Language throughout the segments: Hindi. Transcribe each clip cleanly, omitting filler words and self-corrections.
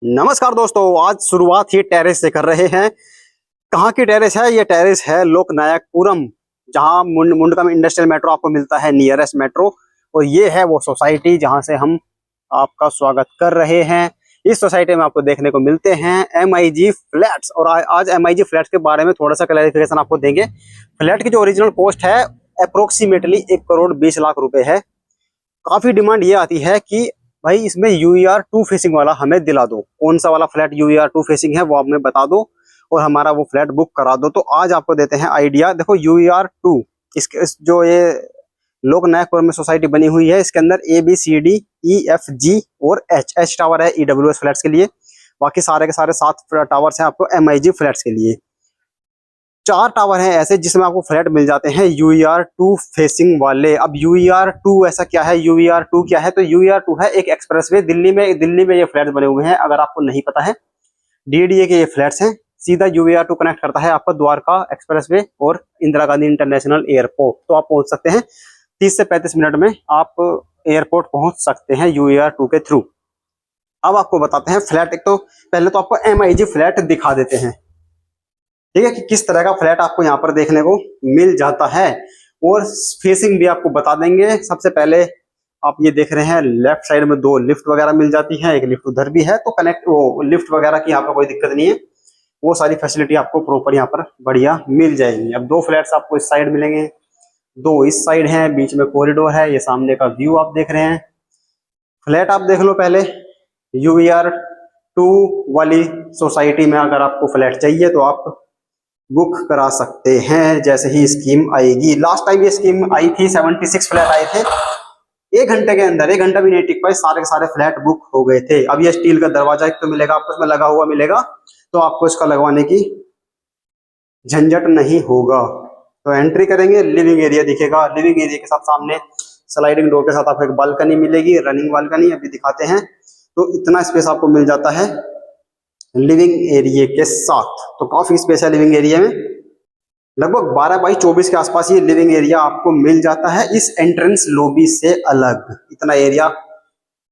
नमस्कार दोस्तों, आज शुरुआत ही टेरेस से कर रहे हैं। कहाँ की टेरेस है? ये टेरेस है लोकनायकपुरम, जहाँ मुंडकम इंडस्ट्रियल मेट्रो आपको मिलता है, नियरेस्ट मेट्रो। और ये है वो सोसाइटी जहाँ से हम आपका स्वागत कर रहे हैं। इस सोसाइटी में आपको देखने को मिलते हैं MIG फ्लैट्स। और आज MIG फ्लैट्स के बारे में थोड़ा सा क्लैरिफिकेशन आपको देंगे। फ्लैट की जो ओरिजिनल कॉस्ट है अप्रोक्सीमेटली 1,20,00,000 रुपए है। काफी डिमांड ये आती है कि भाई इसमें UER2 फेसिंग वाला हमें दिला दो। कौन सा वाला फ्लैट UER2 फेसिंग है वो हमें बता दो और हमारा वो फ्लैट बुक करा दो। तो आज आपको देते हैं आइडिया। देखो UER2 जो ये लोकनायकपुरम में सोसाइटी बनी हुई है, इसके अंदर ABCDEFG और H टावर है EWS फ्लैट्स के लिए। बाकी सारे के सारे 7 टावर्स हैं आपको MIG फ्लैट्स के लिए। 4 टावर हैं ऐसे जिसमें आपको फ्लैट मिल जाते हैं UER2 फेसिंग वाले। अब UER2 ऐसा क्या है? UER2 क्या है? तो UER2 है एक एक्सप्रेसवे। दिल्ली में ये फ्लैट्स बने हुए हैं। अगर आपको नहीं पता है, DDA के ये फ्लैट्स हैं। सीधा UER2 कनेक्ट करता है आपका द्वारका एक्सप्रेसवे और इंदिरा गांधी इंटरनेशनल एयरपोर्ट। तो आप पहुंच सकते हैं 30 से 35 मिनट में आप एयरपोर्ट पहुंच सकते हैं UER2 के थ्रू। अब आपको बताते हैं फ्लैट। एक तो पहले तो आपको MIG फ्लैट दिखा देते हैं, ठीक है, कि किस तरह का फ्लैट आपको यहाँ पर देखने को मिल जाता है। और फेसिंग भी आपको बता देंगे। सबसे पहले आप ये देख रहे हैं लेफ्ट साइड में 2 लिफ्ट वगैरह मिल जाती है। एक लिफ्ट उधर भी है, तो कनेक्ट वो लिफ्ट वगैरह की यहाँ पर कोई दिक्कत नहीं है। वो सारी फैसिलिटी आपको प्रॉपर यहाँ पर बढ़िया मिल जाएगी। अब 2 फ्लैट्स आपको इस साइड मिलेंगे, 2 इस साइड है, बीच में कॉरिडोर है। ये सामने का व्यू आप देख रहे हैं। फ्लैट आप देख लो पहले। UER2 वाली सोसाइटी में अगर आपको फ्लैट चाहिए तो आप बुक करा सकते हैं जैसे ही स्कीम आएगी। लास्ट टाइम ये स्कीम आई थी, 76 फ्लैट आए थे। 1 घंटे के अंदर, 1 घंटा भी नहीं टिक पाए, सारे के सारे फ्लैट बुक हो गए थे। अब ये स्टील का दरवाजा एक तो मिलेगा आपको, इसमें लगा हुआ मिलेगा, तो आपको इसका लगवाने की झंझट नहीं होगा। तो एंट्री करेंगे, लिविंग एरिया दिखेगा। लिविंग एरिया के साथ सामने स्लाइडिंग डोर के साथ आपको एक बालकनी मिलेगी, रनिंग बालकनी। अभी दिखाते हैं। तो इतना स्पेस आपको मिल जाता है लिविंग एरिया के साथ। तो काफी स्पेस है लिविंग एरिया में। लगभग 12x24 के आसपास ये लिविंग एरिया आपको मिल जाता है, इस एंट्रेंस लॉबी से अलग। इतना एरिया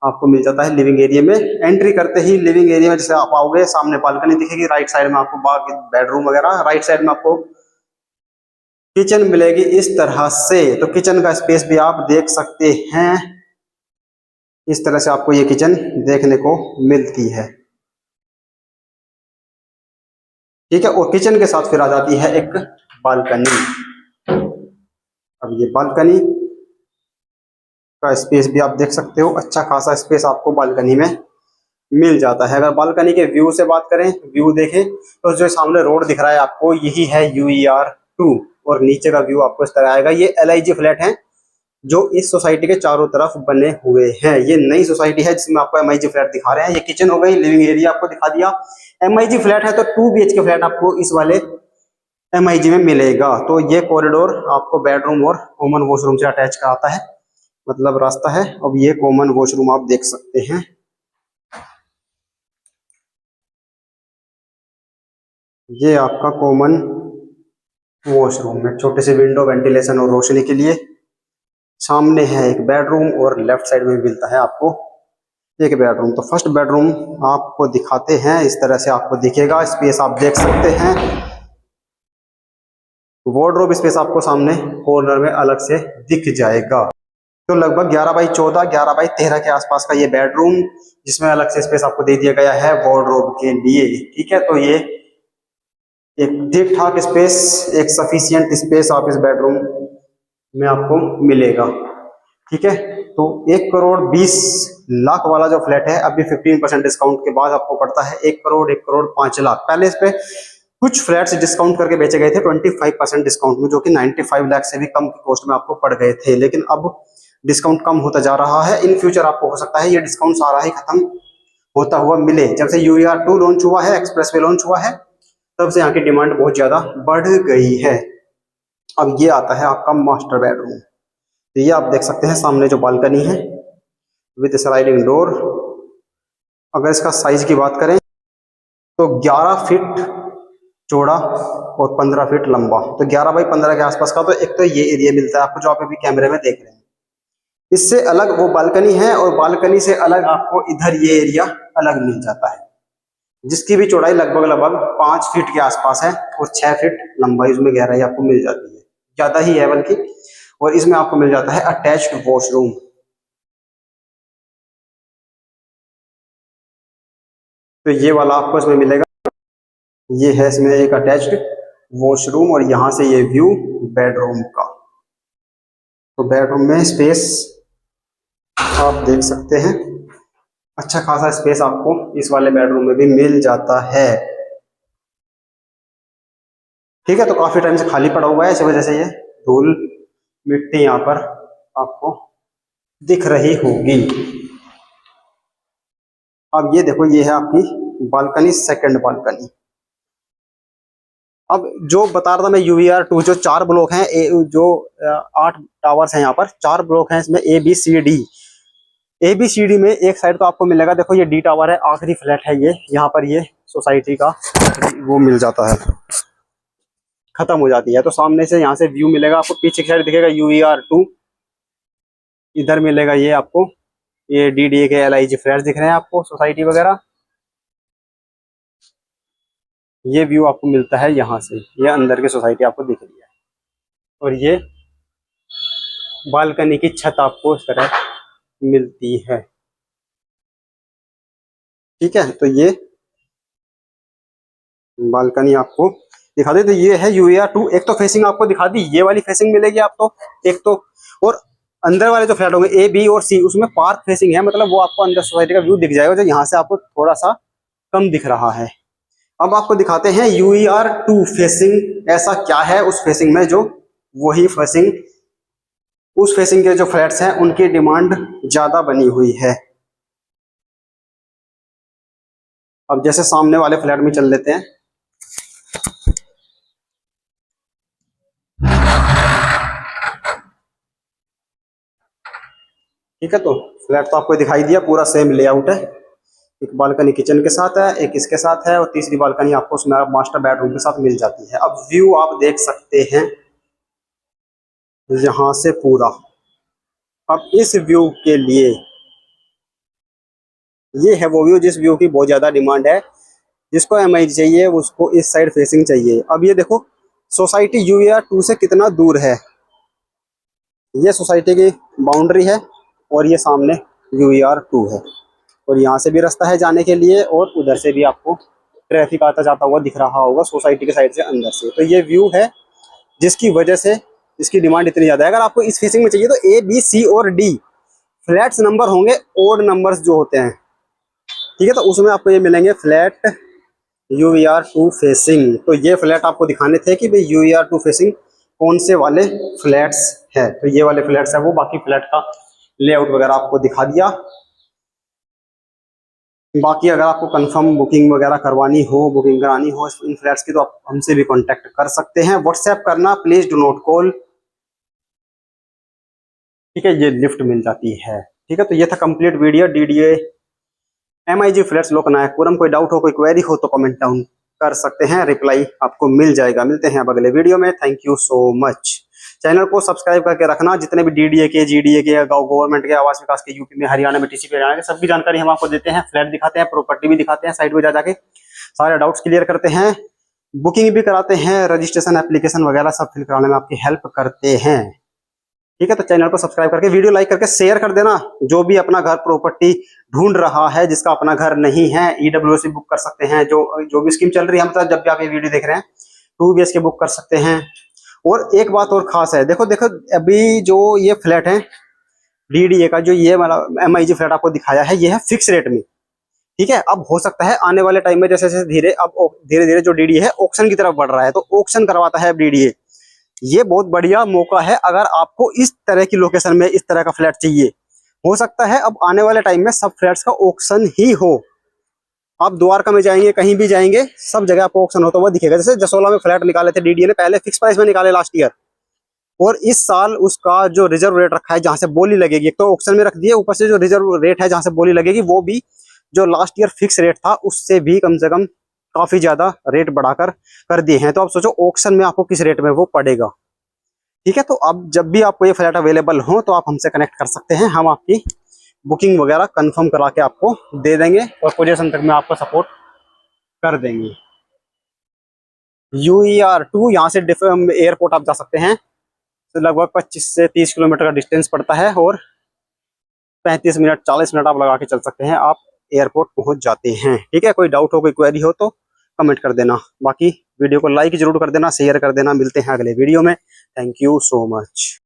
आपको मिल जाता है लिविंग एरिया में। एंट्री करते ही लिविंग एरिया में जैसे आप आओगे, सामने बालकनी दिखेगी, राइट साइड में आपको बाकी बेडरूम वगैरह, राइट साइड में आपको किचन मिलेगी इस तरह से। तो किचन का स्पेस भी आप देख सकते हैं। इस तरह से आपको ये किचन देखने को मिलती है, ठीक है। और किचन के साथ फिर आ जाती है एक बालकनी। अब ये बालकनी का स्पेस भी आप देख सकते हो। अच्छा खासा स्पेस आपको बालकनी में मिल जाता है। अगर बालकनी के व्यू से बात करें, व्यू देखें, तो जो सामने रोड दिख रहा है आपको, यही है UER2। और नीचे का व्यू आपको इस तरह आएगा। ये LIG फ्लैट है जो इस सोसाइटी के चारों तरफ बने हुए हैं। ये नई सोसाइटी है जिसमें आपको MIG फ्लैट दिखा रहे हैं। ये किचन हो गई, लिविंग एरिया आपको दिखा दिया। MIG फ्लैट है तो 2 BHK फ्लैट आपको इस वाले MIG में मिलेगा। तो ये कॉरिडोर आपको बेडरूम और कॉमन वॉशरूम से अटैच कराता है, मतलब रास्ता है। अब ये कॉमन वॉशरूम आप देख सकते हैं। ये आपका कॉमन वॉशरूम है, छोटे से विंडो, वेंटिलेशन और रोशनी के लिए। सामने है एक बेडरूम और लेफ्ट साइड में मिलता है आपको एक बेडरूम। तो फर्स्ट बेडरूम आपको दिखाते हैं। इस तरह से आपको दिखेगा। स्पेस आप देख सकते हैं। वार्डरोब स्पेस आपको सामने कॉर्नर में अलग से दिख जाएगा। तो लगभग 11x14, 11x13 के आसपास का ये बेडरूम, जिसमें अलग से स्पेस आपको दे दिया गया है वार्डरोब के लिए, ठीक है। तो ये एक ठीक ठाक स्पेस, एक सफिशियंट स्पेस आप इस बेडरूम में आपको मिलेगा, ठीक है। तो 1,20,00,000 वाला जो फ्लैट है, अभी 15% डिस्काउंट के बाद आपको पड़ता है 1,05,00,000। पहले इस पे कुछ फ्लैट्स डिस्काउंट करके बेचे गए थे 25% डिस्काउंट में, जो कि 95 लाख से भी कम की कॉस्ट में आपको पड़ गए थे। लेकिन अब डिस्काउंट कम होता जा रहा है। इन फ्यूचर आपको हो सकता है ये डिस्काउंट सारा ही खत्म होता हुआ मिले। जब से UER2 लॉन्च हुआ है, एक्सप्रेसवे लॉन्च हुआ है, तब से यहाँ की डिमांड बहुत ज्यादा बढ़ गई है। अब ये आता है आपका मास्टर बेडरूम। तो ये आप देख सकते हैं सामने जो बालकनी है विद स्लाइडिंग डोर। अगर इसका साइज की बात करें तो 11 फीट चौड़ा और 15 फीट लंबा। तो 11x15 के आसपास का तो एक तो ये एरिया मिलता है आपको, जो आप अभी कैमरे में देख रहे हैं। इससे अलग वो बालकनी है और बालकनी से अलग आपको इधर ये एरिया अलग मिल जाता है। जिसकी भी चौड़ाई लगभग लगभग 5 फीट के आसपास है और 6 फीट लंबाई उसमें गहराई आपको मिल जाती है, ज्यादा ही है बल्कि। और इसमें आपको मिल जाता है अटैच्ड वॉशरूम। तो ये वाला आपको इसमें मिलेगा, ये है इसमें एक अटैच्ड वॉशरूम और यहाँ से ये व्यू बेडरूम का। तो बेडरूम में स्पेस आप देख सकते हैं, अच्छा खासा स्पेस आपको इस वाले बेडरूम में भी मिल जाता है। ठीक है, तो काफी टाइम से खाली पड़ा हुआ है, इस वजह से ये धूल मिट्टी यहाँ पर आपको दिख रही होगी। अब ये देखो, ये है आपकी बालकनी, सेकंड बालकनी। अब जो बता रहा था मैं UVR2, जो 4 ब्लॉक हैं, जो 8 टावर्स हैं यहाँ पर, 4 ब्लॉक हैं इसमें ABCD में। एक साइड तो आपको मिलेगा, देखो ये D टावर है, आखिरी फ्लैट है ये, यहाँ पर ये सोसाइटी का वो मिल जाता है, खत्म हो जाती है। तो सामने से यहाँ से व्यू मिलेगा आपको, पीछे की साइड दिखेगा UVR2, इधर मिलेगा ये आपको, ये DDA के LIG फ्लैट्स दिख रहे हैं आपको, सोसाइटी वगैरह। ये व्यू आपको मिलता है यहाँ से, ये अंदर की सोसाइटी आपको दिख रही है। और ये बालकनी की छत आपको इस तरह मिलती है। ठीक है, तो ये बालकनी आपको दिखा दे। तो ये है UVR2। एक तो फेसिंग आपको दिखा दी, ये वाली फेसिंग मिलेगी आपको एक तो, और अंदर वाले जो फ्लैट होंगे A, B और C, उसमें पार्क फेसिंग है, मतलब वो आपको अंदर सोसाइटी का व्यू दिख जाएगा, जो यहाँ से आपको थोड़ा सा कम दिख रहा है। अब आपको दिखाते हैं UVR2 फेसिंग ऐसा क्या है उस फेसिंग में, जो वही फेसिंग, उस फेसिंग के जो फ्लैट्स हैं उनकी डिमांड ज्यादा बनी हुई है। अब जैसे सामने वाले फ्लैट में चल लेते हैं। ठीक है, तो फ्लैट तो आपको दिखाई दिया, पूरा सेम लेआउट है। एक बालकनी किचन के साथ है, एक इसके साथ है, और तीसरी बालकनी आपको उसमें मास्टर बेडरूम के साथ मिल जाती है। अब व्यू आप देख सकते हैं यहां से पूरा। अब इस व्यू के लिए, ये है वो व्यू जिस व्यू की बहुत ज्यादा डिमांड है, जिसको MI चाहिए उसको इस साइड फेसिंग चाहिए। अब ये देखो सोसाइटी UVR2 से कितना दूर है, ये सोसाइटी की बाउंड्री है और ये सामने UVR2 है, और यहाँ से भी रास्ता है जाने के लिए, और उधर से भी आपको ट्रैफिक आता जाता हुआ दिख रहा होगा सोसाइटी के साइड से अंदर से। तो ये व्यू है जिसकी वजह से इसकी डिमांड इतनी ज़्यादा है। अगर आपको इस फेसिंग में चाहिए तो A, B, C और D फ्लैट्स नंबर होंगे, ओड नंबर्स जो होते हैं। ठीक है, तो उसमें आपको ये मिलेंगे फ्लैट UVR2 फेसिंग। तो ये फ्लैट आपको दिखाने थे कि भाई UVR2 फेसिंग कौन से वाले फ्लैट्स है। तो ये वाले फ्लैट्स है वो, बाकी फ्लैट का लेआउट वगैरह आपको दिखा दिया। बाकी अगर आपको कंफर्म बुकिंग वगैरह करवानी हो, बुकिंग करानी हो इन फ्लैट्स की, तो आप हमसे भी कांटेक्ट कर सकते हैं। व्हाट्सएप करना, प्लीज डू नॉट कॉल। ठीक है, ये लिफ्ट मिल जाती है। ठीक है, तो ये था complete video DDA MIG flats Loknayakpuram. कोई डाउट हो, कोई क्वेरी हो तो कमेंट डाउन कर सकते हैं, रिप्लाई आपको मिल जाएगा। मिलते हैं अब अगले वीडियो में। Thank you so much. Channel को सब्सक्राइब करके रखना। जितने भी DDA के, GDA के, गवर्नमेंट के, आवास विकास के, यूपी में, हरियाणा में, TCP हरियाणा के, सब भी जानकारी हम आपको देते हैं। फ्लैट दिखाते हैं, प्रॉपर्टी भी दिखाते हैं, साइट पे जा जाके सारे डाउट्स क्लियर करते हैं, बुकिंग भी कराते हैं, रजिस्ट्रेशन एप्लीकेशन वगैरह सब फिल कराने में आपकी हेल्प करते हैं। ठीक है, तो चैनल को सब्सक्राइब करके, वीडियो लाइक करके शेयर कर देना। जो भी अपना घर प्रॉपर्टी ढूंढ रहा है, जिसका अपना घर नहीं है, EWS बुक कर सकते हैं। जो भी स्कीम चल रही है, हम जब भी आप ये वीडियो देख रहे हैं 2 BHK बुक कर सकते हैं। और एक बात और खास है, देखो अभी जो ये फ्लैट है DDA का, जो ये वाला MIG फ्लैट आपको दिखाया है, ये है फिक्स रेट में। ठीक है, अब हो सकता है आने वाले टाइम में जैसे जैसे धीरे धीरे जो DDA है ऑक्शन की तरफ बढ़ रहा है, तो ऑक्शन करवाता है अब DDA। ये बहुत बढ़िया मौका है, अगर आपको इस तरह की लोकेशन में इस तरह का फ्लैट चाहिए। हो सकता है अब आने वाले टाइम में सब फ्लैट्स का ऑक्शन ही हो। आप द्वारका में जाएंगे, कहीं भी जाएंगे, सब जगह आपको ऑक्शन होता हुआ दिखेगा। जैसे जसोला में फ्लैट निकाले थे DDA ने, पहले फिक्स प्राइस में निकाले लास्ट ईयर, और इस साल उसका जो रिजर्व रेट रखा है जहां से बोली लगेगी, एक तो ऑक्शन में रख दिए, ऊपर से जो रिजर्व रेट है जहां से बोली लगेगी, वो भी जो लास्ट ईयर फिक्स रेट था उससे भी कम से कम काफी ज्यादा रेट बढ़ाकर कर दिए हैं। तो आप सोचो ऑक्शन में आपको किस रेट में वो पड़ेगा। ठीक है, तो अब जब भी आपको ये फ्लैट अवेलेबल हो तो आप हमसे कनेक्ट कर सकते हैं, हम आपकी बुकिंग वगैरह कंफर्म करा के आपको दे देंगे, और पोजीशन तक में आपको सपोर्ट कर देंगे। UER2 यहाँ से एयरपोर्ट आप जा सकते हैं, तो लगभग 25 से 30 किलोमीटर का डिस्टेंस पड़ता है, और 35 मिनट 40 मिनट आप लगा के चल सकते हैं, आप एयरपोर्ट पहुंच जाते हैं। ठीक है, कोई डाउट हो, कोई क्वेरी हो तो कमेंट कर देना। बाकी वीडियो को लाइक जरूर कर देना, शेयर कर देना। मिलते हैं अगले वीडियो में। Thank you so much.